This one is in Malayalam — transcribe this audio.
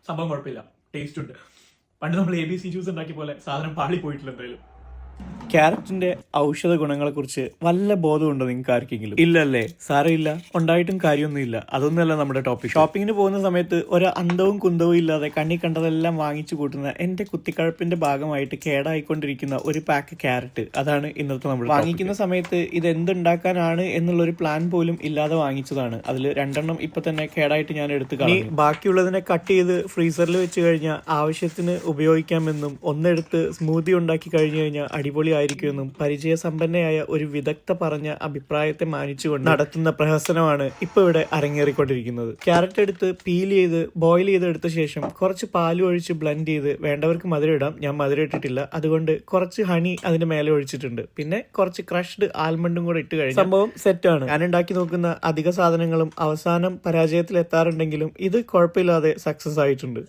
സംഭവം കുഴപ്പമില്ല, ടേസ്റ്റ് ഉണ്ട്. പണ്ട് നമ്മൾ ABC ജ്യൂസ് ഉണ്ടാക്കിയ പോലെ സാധനം പാളി പോയിട്ടില്ല എന്തായാലും. ക്യാരറ്റിന്റെ ഔഷധ ഗുണങ്ങളെ കുറിച്ച് വല്ല ബോധമുണ്ടോ നിങ്ങൾക്ക് ആർക്കെങ്കിലും? ഇല്ലല്ലേ? സാരമില്ല, ഉണ്ടായിട്ടും കാര്യമൊന്നുമില്ല. അതൊന്നുമല്ല നമ്മുടെ ടോപ്പിക്. ഷോപ്പിങ്ങിന് പോകുന്ന സമയത്ത് ഒരു അന്തവും കുന്തവും ഇല്ലാതെ കണ്ണി കണ്ടതെല്ലാം വാങ്ങിച്ചു കൂട്ടുന്ന എന്റെ കുത്തിക്കഴപ്പിന്റെ ഭാഗമായിട്ട് കേടായിക്കൊണ്ടിരിക്കുന്ന ഒരു പാക്ക് ക്യാരറ്റ്, അതാണ് ഇന്നത്തെ നമ്മൾ വാങ്ങിക്കുന്ന സമയത്ത് ഇത് എന്തുണ്ടാക്കാനാണ് എന്നുള്ളൊരു പ്ലാൻ പോലും ഇല്ലാതെ വാങ്ങിച്ചതാണ്. അതിൽ 2 ഇപ്പൊ തന്നെ കേടായിട്ട് ഞാൻ എടുത്തു കളഞ്ഞു. ബാക്കിയുള്ളതിനെ കട്ട് ചെയ്ത് ഫ്രീസറിൽ വെച്ച് കഴിഞ്ഞാൽ ആവശ്യത്തിന് ഉപയോഗിക്കാമെന്നും ഒന്നെടുത്ത് സ്മൂത്തി ഉണ്ടാക്കി കഴിഞ്ഞു കഴിഞ്ഞാൽ അടിപൊളിയായിരിക്കുമെന്നും പരിചയസമ്പന്നയായ ഒരു വിദഗ്ധ പറഞ്ഞ അഭിപ്രായത്തെ മാനിച്ചുകൊണ്ട് നടത്തുന്ന പ്രഹസനമാണ് ഇപ്പൊ ഇവിടെ അരങ്ങേറിക്കൊണ്ടിരിക്കുന്നത്. ക്യാരറ്റ് എടുത്ത് പീൽ ചെയ്ത് ബോയിൽ ചെയ്തെടുത്ത ശേഷം കുറച്ച് പാലും ഒഴിച്ച് ബ്ലെൻഡ് ചെയ്ത്, വേണ്ടവർക്ക് മധുരം ഇടാം, ഞാൻ മധുരം ഇട്ടിട്ടില്ല, അതുകൊണ്ട് കുറച്ച് ഹണി അതിന്റെ മേലെ ഒഴിച്ചിട്ടുണ്ട്. പിന്നെ കുറച്ച് ക്രഷ്ഡ് ആൽമണ്ടും കൂടെ ഇട്ട് കഴിഞ്ഞാൽ സംഭവം സെറ്റാണ്. ഞാൻ ഉണ്ടാക്കി നോക്കുന്ന അധിക സാധനങ്ങളും അവസാനം പരാജയത്തിൽ എത്താറുണ്ടെങ്കിലും ഇത് കുഴപ്പമില്ലാതെ സക്സസ് ആയിട്ടുണ്ട്.